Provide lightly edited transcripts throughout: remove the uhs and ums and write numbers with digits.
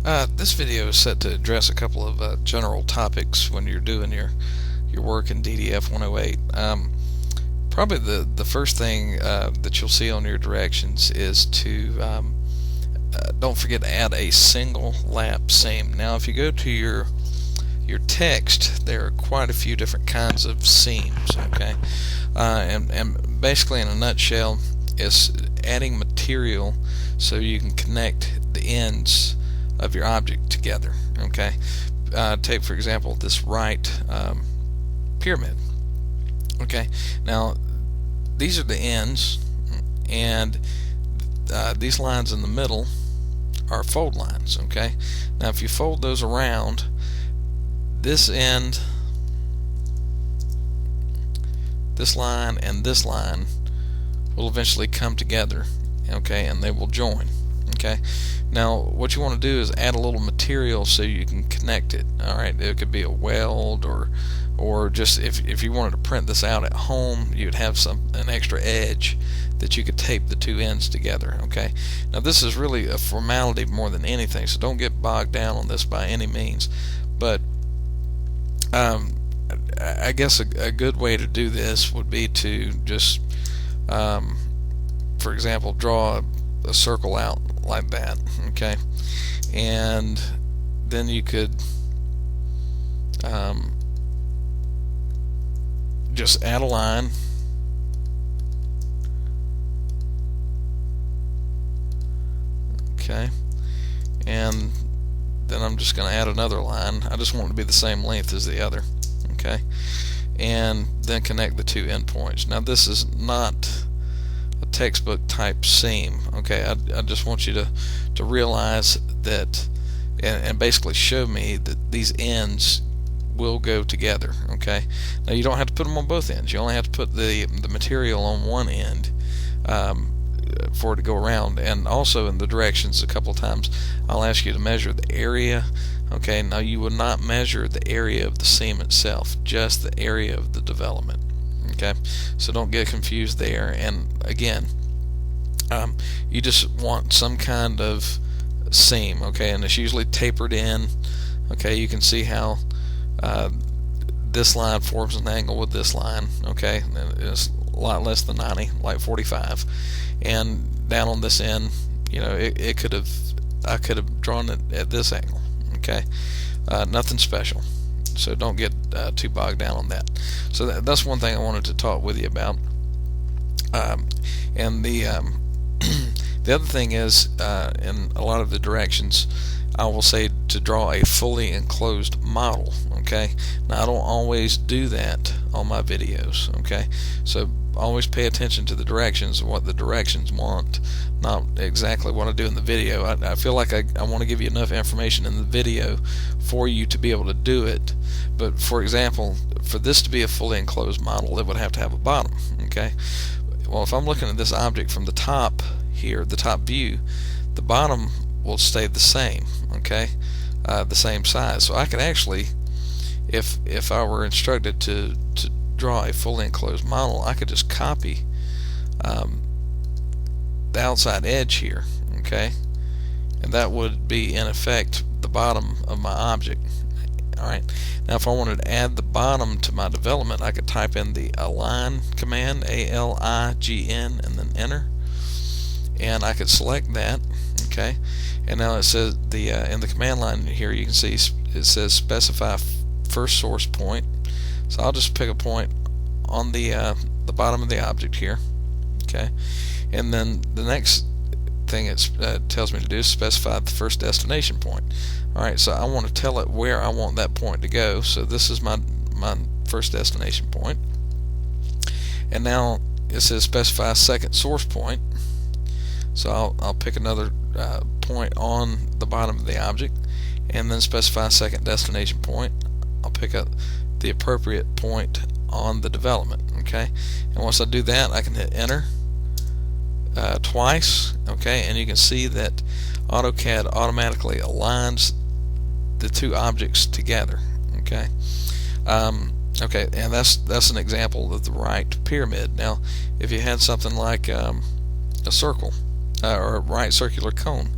This video is set to address a couple of general topics when you're doing your work in DDF 108. Probably the first thing that you'll see on your directions is to don't forget to add a single lap seam. Now, if you go to your text, there are quite a few different kinds of seams. Okay, and basically, in a nutshell, it's adding material so you can connect the ends of your object together. Okay, take for example this right pyramid. Okay, now these are the ends, and these lines in the middle are fold lines. Okay, now if you fold those around, this end, this line, and this line will eventually come together. Okay, and they will join. Okay, now what you want to do is add a little material so you can connect it. Alright, it could be a weld, or just if you wanted to print this out at home, you'd have an extra edge that you could tape the two ends together. Okay, now this is really a formality more than anything, so don't get bogged down on this by any means, but I guess a good way to do this would be to just for example, draw a circle out like that. Okay, and then you could just add a line, okay, and then I'm just going to add another line. I just want it to be the same length as the other. Okay, and then connect the two endpoints. Now this is not a textbook type seam. Okay, I just want you to realize that and basically show me that these ends will go together. Okay, now you don't have to put them on both ends. You only have to put the material on one end for it to go around. And also in the directions, a couple of times I'll ask you to measure the area. Okay, now you would not measure the area of the seam itself, just the area of the development. Okay, so don't get confused there. And again, you just want some kind of seam. Okay, and it's usually tapered in. Okay, you can see how this line forms an angle with this line. Okay, and it's a lot less than 90, like 45. And down on this end, you know, I could have drawn it at this angle. Okay, nothing special. So don't get too bogged down on that. So that's one thing I wanted to talk with you about. And the the other thing is, in a lot of the directions, I will say to draw a fully enclosed model. Okay, now I don't always do that on my videos. Okay, so always pay attention to the directions and what the directions want, not exactly what I do in the video. I feel like I want to give you enough information in the video for you to be able to do it. But for example, for this to be a fully enclosed model, it would have to have a bottom. Okay, well, if I'm looking at this object from the top here, the top view, the bottom will stay the same. Okay, the same size. So I could actually, if I were instructed to draw a fully enclosed model, I could just copy the outside edge here. Okay, and that would be in effect the bottom of my object. Alright, now if I wanted to add the bottom to my development, I could type in the align command, ALIGN, and then enter, and I could select that. Okay, and now it says in the command line here, you can see it says specify first source point. So I'll just pick a point on the bottom of the object here. Okay, and then the next thing it tells me to do is specify the first destination point. Alright, so I want to tell it where I want that point to go. So this is my first destination point. And now it says specify second source point. So I'll pick another point on the bottom of the object, and then specify second destination point. I'll pick up the appropriate point on the development. Okay, and once I do that, I can hit enter twice. Okay, and you can see that AutoCAD automatically aligns the two objects together. Okay, okay, and that's an example of the right pyramid. Now, if you had something like a circle or a right circular cone,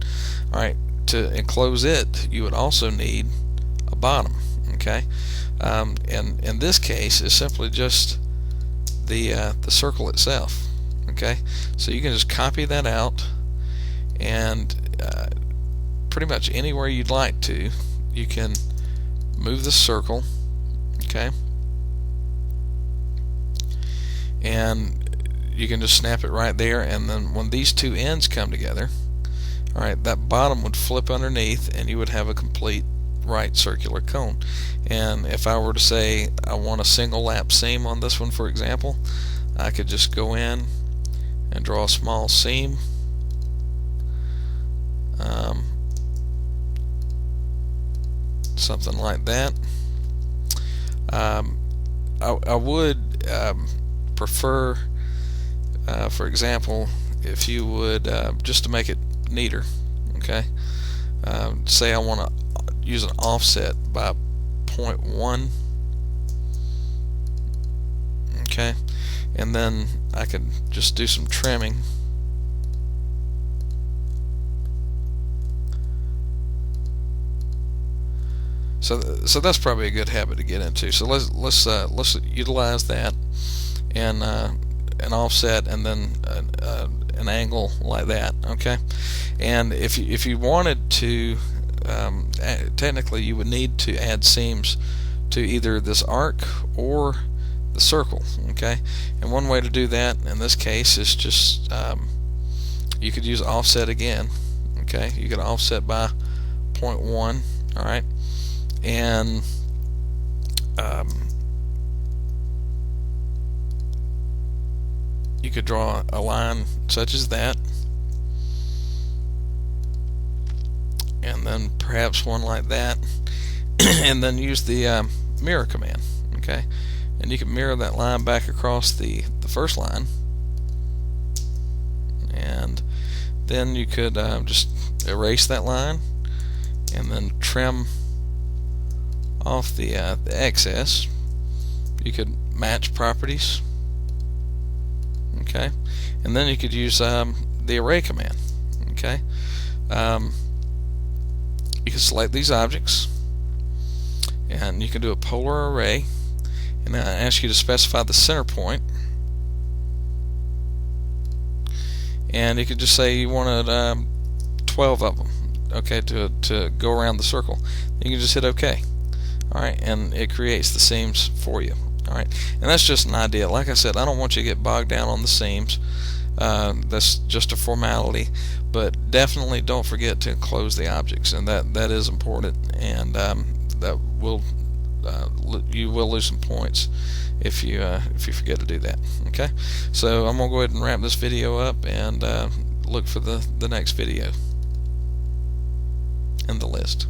all right, to enclose it, you would also need a bottom. Okay, and in this case, it's simply just the circle itself. Okay, so you can just copy that out, and pretty much anywhere you'd like to, you can move the circle. Okay, and you can just snap it right there, and then when these two ends come together, alright, that bottom would flip underneath and you would have a complete right circular cone. And if I were to say I want a single lap seam on this one, for example, I could just go in and draw a small seam, something like that. I would prefer, for example, if you would, just to make it neater, okay, say I want to use an offset by 0.1, okay, and then I could just do some trimming. So that's probably a good habit to get into. So let's utilize that, and an offset, and then an angle like that. Okay, and if you wanted to, technically you would need to add seams to either this arc or the circle. Okay, and one way to do that in this case is just you could use offset again. Okay, you could offset by 0.1. All right, and you could draw a line such as that, and then perhaps one like that, and then use the mirror command. Okay, and you can mirror that line back across the first line, and then you could just erase that line and then trim off the excess. You could match properties. Okay, and then you could use the array command. Okay, you can select these objects, and you can do a polar array, and then I ask you to specify the center point, and you could just say you wanted 12 of them, okay, to go around the circle. You can just hit OK. Alright, and it creates the seams for you. Alright, and that's just an idea. Like I said, I don't want you to get bogged down on the seams. That's just a formality, but definitely don't forget to enclose the objects, and that is important, and that will you will lose some points if you forget to do that. Okay, so I'm gonna go ahead and wrap this video up, and look for the next video in the list.